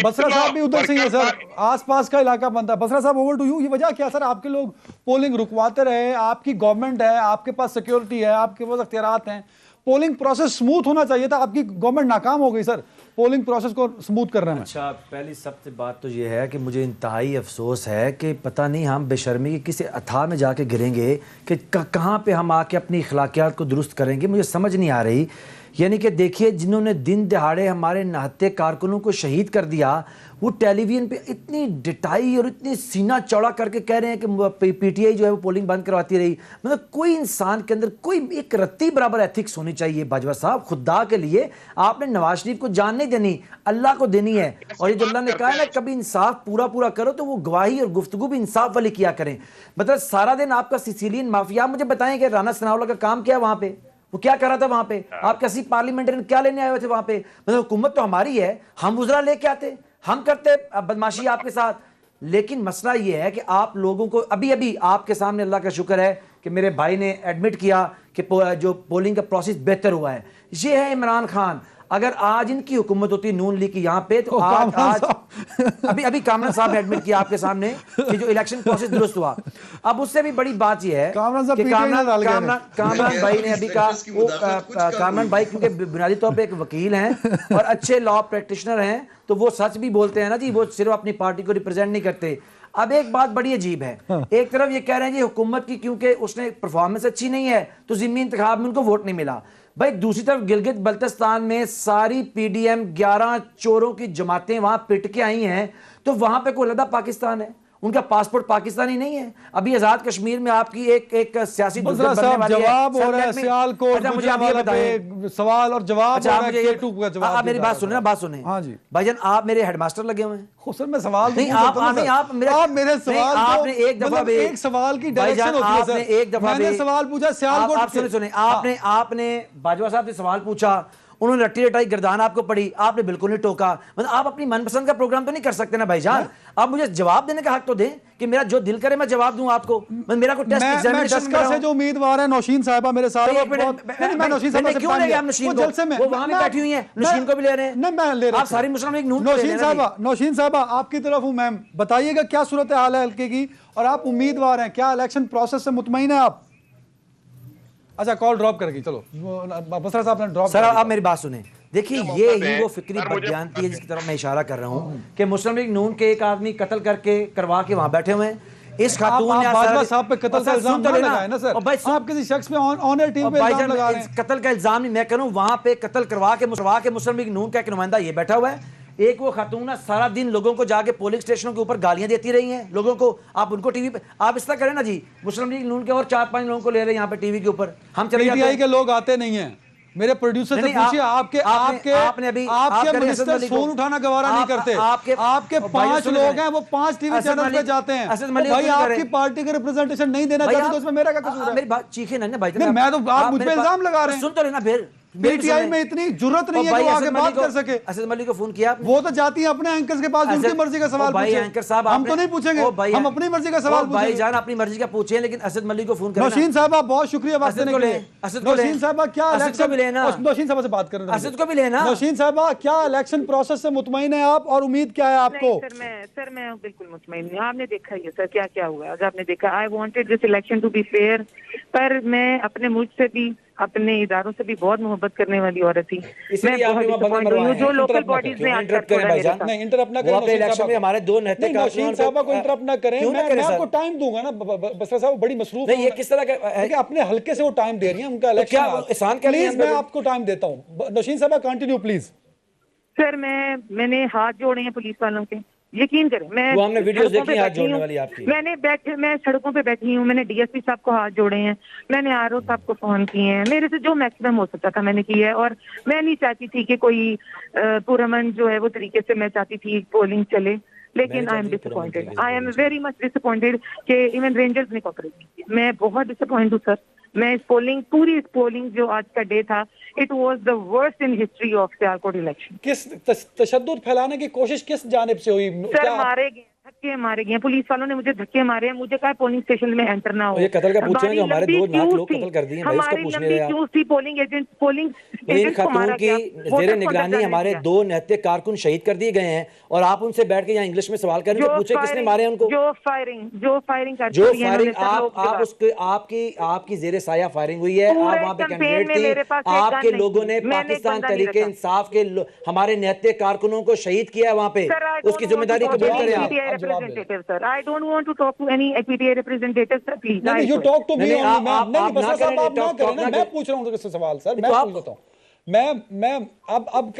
बसरा साहब भी उधर से ही है सर, आसपास का इलाका बनता है। बसरा साहब, ओवर टू यू। ये वजह क्या सर? आपके लोग पोलिंग रुकवाते रहे, आपकी गवर्नमेंट है, आपके पास सिक्योरिटी है, आपके पास अख्तियारात हैं, पोलिंग प्रोसेस स्मूथ होना चाहिए था, आपकी गवर्नमेंट नाकाम हो गई सर पोलिंग प्रोसेस को स्मूथ करने में। अच्छा, पहली सबसे बात तो ये है कि मुझे इंतहाई अफसोस है कि पता नहीं हम बेशर्मी की किसी अथाह में जाके गिरेंगे कि कहाँ पे हम आके अपनी अखलाकियात को दुरुस्त करेंगे, मुझे समझ नहीं आ रही। यानी कि देखिए, जिन्होंने दिन दिहाड़े हमारे नहत्ते कारकुनों को शहीद कर दिया, वो टेलीविजन पे इतनी डिटाई और इतनी सीना चौड़ा करके कह रहे हैं कि पीटीआई जो है वो पोलिंग बंद करवाती रही। मतलब कोई इंसान के अंदर कोई एक रत्ती बराबर एथिक्स होनी चाहिए। बाजवा साहब, खुदा के लिए आपने नवाज शरीफ को जान नहीं देनी, अल्लाह को देनी है। और ये जो अल्लाह ने कहा है ना, कभी इंसाफ पूरा करो, तो वो गवाही और गुफ्तगू भी इंसाफ वाली किया करें। मतलब सारा दिन आपका सिसिलियन माफिया, मुझे बताएं कि राना सनाउल्लाह का काम क्या है वहां पे, वो क्या कर रहा था वहां पे? आप कैसी पार्लियामेंटेरियन क्या लेने आए हुए थे वहां पे? मतलब हुकूमत तो हमारी है, हम वुज़रा लेके आते, हम करते बदमाशी आपके साथ। लेकिन मसला ये है कि आप लोगों को अभी आपके सामने, अल्लाह का शुक्र है कि मेरे भाई ने एडमिट किया कि जो पोलिंग का प्रोसेस बेहतर हुआ है। ये है इमरान खान। अगर आज इनकी हुकूमत होती नून लीग की यहाँ पे, तो आज अभी कामरान साहब ने एडमिट किया आपके सामने कि जो इलेक्शन प्रोसेस दुरुस्त हुआ। अब उससे भी बड़ी बात यह है कि कामरान भाई ने अभी कहा, कामरान भाई क्योंकि बुनियादी तौर पे एक वकील हैं और अच्छे लॉ प्रैक्टिशनर हैं, तो वो सच भी बोलते हैं ना जी, वो सिर्फ अपनी पार्टी को रिप्रेजेंट नहीं करते। अब एक बात बड़ी अजीब है, एक तरफ ये कह रहे हैं जी हुकूमत की क्योंकि उसने परफॉर्मेंस अच्छी नहीं है तो ज़िम्मी इंतखाब में उनको वोट नहीं मिला। भाई दूसरी तरफ गिलगित बल्तिस्तान में सारी पीडीएम 11 चोरों की जमातें वहां पिट के आई हैं, तो वहां पे कोई अलग पाकिस्तान है, उनका पासपोर्ट पाकिस्तानी नहीं है। अभी आजाद कश्मीर में आपकी एक सियासी जवाब हो रहा है सियालकोट, मुझे आप ये बताएं, सवाल और जवाब। आप मेरी बात सुने ना, बात सुने। हाँ जी भाईजान, आप मेरे हेडमास्टर लगे हुए हैं। सर मैं सवाल नहीं, आप मेरे सवाल, आपने एक दफा एक सवाल की डायरेक्शन होती है सर। एक दफा मैंने सवाल पूछा सियालकोट, आप सुने, आपने बाजवा साहब से सवाल पूछा, उन्होंने रट्टी रटाई गर्दान आपको पड़ी, आपने बिल्कुल नहीं टोका। मतलब आप अपनी मनपसंद का प्रोग्राम तो नहीं कर सकते ना भाईजान। आप मुझे जवाब देने का हक तो दें कि मेरा जो दिल करे मैं जवाब दूं आपको। मेरा कोई टेस्ट एग्जामिनेशन मैं से जो उम्मीदवार है नौशीन साहिबा मेरे साथ, मैं नौशीन साहब क्यों ले गया? नौशीन को जलसे में वो वहां पे बैठी हुई हैं, नौशीन को भी ले रहे हैं। नहीं मैं ले रहा आप सारी मुस्लिम लीग नून नौशीन साहिबा आपकी तरफ हूं मैम, बताइएगा क्या सूरत हाल है हल्के की, और आप उम्मीदवार हैं, क्या इलेक्शन प्रोसेस से मुतमईन है आप? अच्छा कॉल ड्रॉप करके चलो, बसरा साहब ने ड्रॉप। सर आप मेरी बात सुने, देखिए ये ही वो फिक्री बदयांती है जिसकी तरफ मैं इशारा कर रहा हूं कि मुस्लिम लीग नून के एक आदमी कत्ल करवा के वहां बैठे हुए हैं। इस खातून ने बाजवा साहब पे कत्ल का इल्जाम ना लगाए ना सर, आप किसी शख्स पे ऑन एयर टीवी पे इल्जाम लगा रहे हैं। कत्ल का इल्जाम नहीं मैं कह रहा हूं, वहां पे कत्ल करवा के मुस्लिम लीग नून का एक नुमाइंदा ये बैठा हुआ है। एक वो खातून ना सारा दिन लोगों को जाके पोलिंग स्टेशनों के ऊपर गालियां देती रही हैं लोगों को। आप उनको टीवी पे आप इस तरह करें ना जी, मुस्लिम लीग नून के और 4-5 लोगों को ले रहे हैं यहाँ पे टीवी के ऊपर, हम चले जाते हैं। के लोग आते नहीं हैं, मेरे प्रोड्यूसर से पूछिए, आपके मिनिस्टर फोन उठाना गवारा नहीं करते। आपके 5 लोग हैं, वो 5 टीवी चैनल पे जाते हैं। भाई आपकी पार्टी का रिप्रेजेंटेशन नहीं देना चाहते तो इसमें मेरा क्या कसूर है? मेरी बात चीखे नहीं ना भाई, मैं तो आप मुझ पे इल्जाम लगा रहे हैं। सुन तो लेना फिर, पीटीआई में इतनी जुर्रत नहीं है कि वो आगे बात कर सके। असद मलिक को फोन किया, वो तो जाती है अपने एंकर्स के पास, उनकी मर्जी का सवाल पूछे। एंकर साहब हम तो नहीं पूछेंगे, हम अपनी मर्जी का सवाल भाई जान अपनी मर्जी का पूछे, लेकिन असद मलिक को फोन करना। नौशीन साहब बहुत शुक्रिया बात करने के लिए। नौशीन साहब क्या असद को भी लेना, नौशीन साहब से बात करें, असद को भी लेना। नौशीन साहब क्या इलेक्शन प्रोसेस से मुतमईन है आप, और उम्मीद क्या है आपको? सर मैं बिल्कुल मुतमईन नहीं। आपने देखा ही है सर क्या क्या हुआ, आज आपने देखा। I wanted this election to be fair, पर मैं अपने मुल्क से भी अपने इदारों से भी बहुत मोहब्बत करने वाली औरत थी। मैं बहुत डिसअपॉइंट हुई हूं जो लोकल बॉडीज ने आज तक नहीं इंटरप्ट ना करें, इलेक्शन में हमारे 2 नैतिक नौशीन साहब को इंटरप्ट ना करें। मैं आपको टाइम दूंगा ना, बसरा साहब बड़ी मसरूफ नहीं, ये किस तरह का अपने हल्के से वो टाइम दे रही है, उनका इलेक्शन प्लीज मैं आपको टाइम देता हूं। नौशीन साहब कंटिन्यू प्लीज। सर मैंने हाथ जोड़े हैं पुलिस वालों के, यकीन करें। मैं वो हमने वीडियोस देखी हाथ जोड़ने वाली आपकी। मैं सड़कों पे बैठी हूँ, मैंने डीएसपी साहब को हाथ जोड़े हैं, मैंने आरओ साहब को फोन किए हैं, मेरे से जो मैक्सिमम हो सकता था मैंने किया है। और मैं नहीं चाहती थी कि कोई पुरअमन जो है वो तरीके से, मैं चाहती थी पोलिंग चले, लेकिन I am disappointed, I am very much disappointed कि इवन रेंजर्स ने कॉपरेट नहीं किया। मैं बहुत डिसअपॉइंट हूँ सर। मैं पूरी इस पोलिंग जो आज का डे था, it was the worst in history of Sialkot election. किस तशद्दुद फैलाने की कोशिश किस जानिब से हुई? सर मारे गए, धक्के मारे गए, पुलिस वालों ने मुझे धक्के मारे हैं। मुझे कहा पोलिंग स्टेशन में एंटर ना हो। ये कत्ल का पूछ रहे हैं जो हमारे 2 लाख लोग कत्ल कर दिए हैं भाई, उसका पूछ रहे हैं आप। थी पोलिंग एजेंट खातून की जेरे निगरानी हमारे 2 नैतिक कारकुन शहीद कर दिए गए हैं, और आप उनसे बैठ के यहाँ इंग्लिश में सवाल करें तो पूछे किसने मारे उनको? जो फायरिंग आपकी जेरे साया फायरिंग हुई है, आप वहाँ पे कैंडिडेट थी, आपके लोगों ने पाकिस्तान तरीके इंसाफ के हमारे नैतिक कारकुनों को शहीद किया है वहाँ पे, उसकी जिम्मेदारी कबूल करें आप। representative, sir. I don't want to talk to any PTA representative, sir. Please. नहीं, you talk to me only. आप ना करें ना, मैं पूछ रहा हूँ उनसे सवाल सर, मैं पूछ लेता हूँ। मैं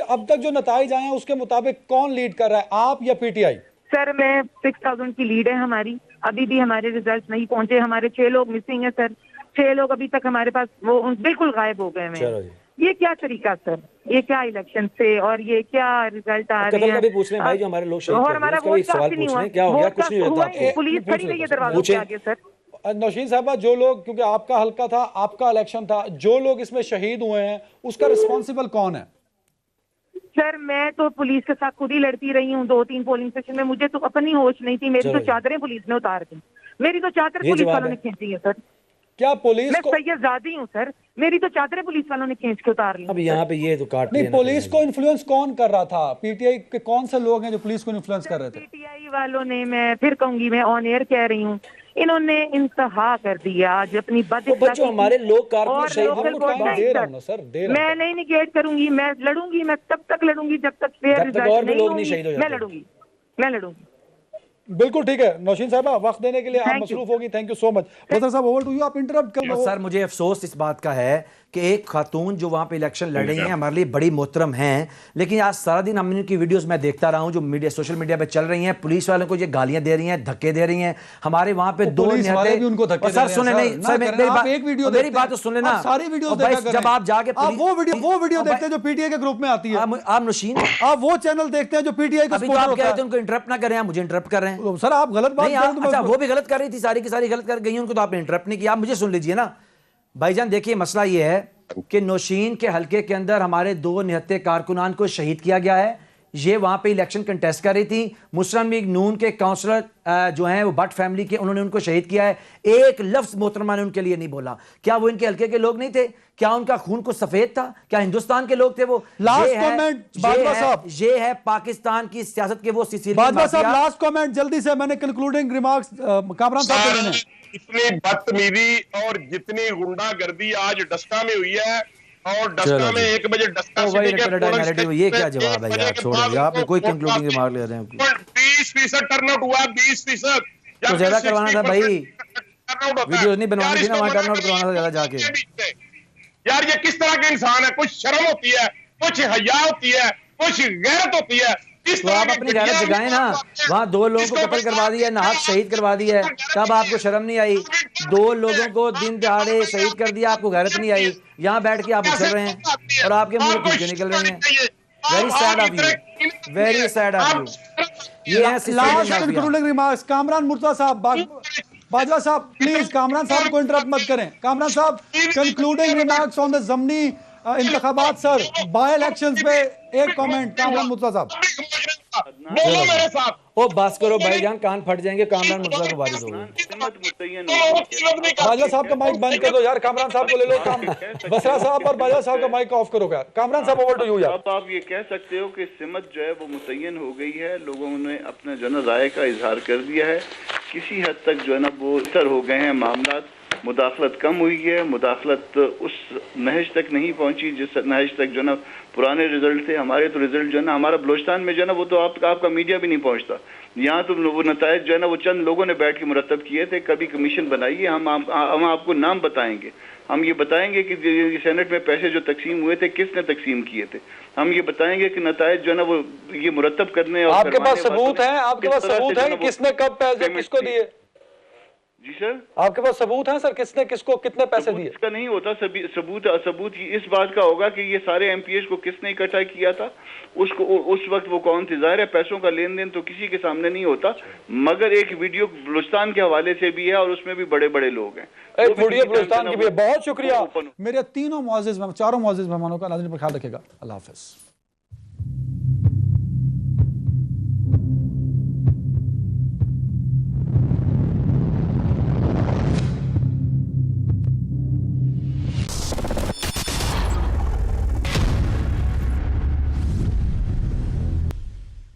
अब तक जो नताइज आए हैं उसके मुताबिक कौन लीड कर रहा है, आप या पीटीआई? सर मैं 6000 की लीड है हमारी, अभी भी हमारे रिजल्ट नहीं पहुंचे, हमारे 6 लोग मिसिंग है सर, 6 लोग अभी तक हमारे पास वो बिल्कुल गायब हो गए हैं। ये क्या तरीका सर, ये क्या इलेक्शन से और ये क्या रिजल्ट आ रहे हैं? पूछ रहे हैं भाई जो हमारे लोग और हमारा वोट काफी नहीं हुआ, क्या हो गया? कुछ नहीं होता, पुलिस खड़ी रही है दरवाजे के आगे सर। नौशीन साहबा जो लोग, क्योंकि आपका हल्का था, आपका इलेक्शन था, जो लोग इसमें शहीद हुए हैं उसका रिस्पॉन्सिबल कौन है? सर मैं तो पुलिस के साथ खुद ही लड़ती रही हूँ 2-3 पोलिंग स्टेशन में, मुझे तो अपनी होश नहीं थी, मेरी तो चादरें पुलिस ने उतार दी, मेरी तो चादर पुलिस वालों ने खींची है सर। क्या पुलिस मैं सैयदजादी हूँ सर, मेरी तो चादरें पुलिस वालों ने खींच के उतार ली। अब यहाँ पे ये तो काट नहीं, पुलिस को इन्फ्लुएंस कौन कर रहा था? पीटीआई के कौन से लोग हैं जो पुलिस को इन्फ्लुएंस कर रहे थे? पीटीआई वालों ने, मैं फिर कहूंगी, मैं ऑन एयर कह रही हूँ, इन्होंने इंतहा कर दिया आज अपनी बच्चों हमारे लोग कारकुन शहीद दे रहा हूं ना सर, दे रहा हूं। मैं नहीं निगेट करूंगी, मैं लड़ूंगी, मैं तब तक लड़ूंगी जब तक फेयर रिजल्ट नहीं होगी, मैं लड़ूंगी। बिल्कुल ठीक है नौशीन साहब, वक्त देने के लिए आप मसरूफ होगी, थैंक यू सो मच। बसर साहब ओवर टू यू, आप इंटरप्ट कर लो। सर मुझे अफसोस इस बात का है कि एक खातून जो वहां पे इलेक्शन लड़ रही हैं हमारे लिए बड़ी मोहतरम हैं, लेकिन आज सारा दिन हम इनकी वीडियोस मैं देखता रहा हूं जो मीडिया सोशल मीडिया पे चल रही हैं, पुलिस वालों को ये गालियां दे रही हैं, धक्के दे रही हैं। हमारे वहां पे 2 सर सुने नहीं सर, मेरी बात तो सुन लेना, सारी वीडियो जब आप जाके वो वीडियो देखते हैं जो पीटीआई के ग्रुप में आती है, आप नौशीन आप वो चैनल देखते हैं जो पीटीआई का सपोर्टर होता है। उनको इंटरप्ट ना करें, आप मुझे इंटरप्ट कर रहे हैं सर, आप गलत बात कर रहे हैं। अच्छा वो भी गलत कर रही थी, सारी की सारी गलत कर गई, उनको तो आपने इंटरप्ट नहीं किया। आप मुझे सुन लीजिए ना भाईजान, देखिए मसला ये है कि नौशीन के हलके के अंदर हमारे 2 निहत्ते कारकुनान को शहीद किया गया है। ये वहां पे इलेक्शन कंटेस्ट कर रही थी। मुस्लिम लीग नून के काउंसलर जो हैं वो भट्ट फैमिली के, उन्होंने उनको शहीद किया है। एक लफ्ज मोहतरमा ने उनके लिए नहीं बोला। क्या वो इनके हलके के लोग नहीं थे? क्या उनका खून को सफेद था? क्या हिंदुस्तान के लोग थे वो? लास्ट कमेंट बाजवा साहब, ये है पाकिस्तान की सियासत के वो सिसिलियन बाजवा साहब लास्ट कमेंट जल्दी से, मैंने कंक्लूडिंग रिमार्क्स कामरान साहब को देने। इतनी बदतमीजी और जितनी गुंडागर्दी आज डस्का में हुई है, और डस्का में 1 बजे डस्का सिटी के ये क्या जवाब है यार? छोड़ो, आपने कोई कंक्लूडिंग रिमार्क ले रहे हैं। 20% टर्नआउट हुआ, 20%। तो ज्यादा करवाना था भाई, वीडियोस नहीं बनवानी थी ना, वहां टर्नआउट करवाना था ज्यादा जाके। यार ये किस तरह के इंसान है? कुछ शर्म होती है, कुछ हया होती है, कुछ गैरत होती है। तो आप अपनी गैरत जगाएं ना। वहां 2 लोगों को कत्ल करवा दिया, नाहक शहीद करवा दिया है, तब आपको शर्म नहीं आई? 2 लोगों को दिन दहाड़े शहीद कर दिया, आपको गैरत नहीं आई? यहाँ बैठ के आप उछल रहे हैं और आपके मुंह में निकल रही हैं। Very sad of you, very sad of you. ये है last concluding remarks Kamran Murtaza साहब। बाजवा साहब प्लीज कामरान साहब को इंटरप्ट मत करें। कामरान साहब कंक्लूडिंग रिमार्क्स ऑन द ज़मनी इंतखाबात सर, बाय इलेक्शंस पे एक कमेंट कामरान मुर्तजा साहब। बोलो मेरे साथ। ओ बस करो भाईजान, कान फट जाएंगे। कामरान मुर्तजा को बारिश होगी। बाजवा साहब का माइक बंद कर दो यार, कामरान साहब को ले लो। बसरा साहब और बाजवा साहब का माइक ऑफ करो यार। कामरान साहब ओवर टू यू यार। अब आप ये कह सकते हो कि सिमत जो है वो मुतय्यन हो गई है, लोगों ने अपने जो है राय का इजहार कर दिया है। किसी हद तक जो है ना वो तर हो गए हैं मामला, मुदाखलत कम हुई है, मुदाखलत उस नहज तक नहीं पहुंची जिस नहज तक जो ना पुराने रिजल्ट थे। हमारे तो रिजल्ट जो है ना, हमारा बलोचिस्तान में जो है ना वो तो आपका मीडिया भी नहीं पहुंचता। यहाँ तो वो नतायज जो है ना वो चंद लोगों ने बैठ के मुरतब किए थे। कभी कमीशन बनाइए, हम आपको नाम बताएंगे। हम ये बताएंगे कि सेनेट में पैसे जो तकसीम हुए थे किसने तकसीम किए थे। हम ये बताएंगे कि नतायज जो है ना वो ये मुरतब करने और आपके पास सबूत है? आपके पास सबूत है कि किसने कब पैसे किसको दिए? जी सर, आपके पास सबूत है सर, किसने किसको कितने पैसे दिए? इसका नहीं होता सबूत इस बात का होगा कि ये सारे एमपीएस को किसने इकट्ठा किया था, उसको उस वक्त वो कौन थे। जाहिर है पैसों का लेन देन तो किसी के सामने नहीं होता, मगर एक वीडियो बलूचिस्तान के हवाले से भी है और उसमें भी बड़े बड़े लोग हैं। एक वीडियो बलूचिस्तान की भी है। बहुत शुक्रिया मेरे चारों मुअज़्ज़िज़ मेहमानों का। नाज़रीन पर ख्याल रखिएगा। अल्लाह हाफ़िज़।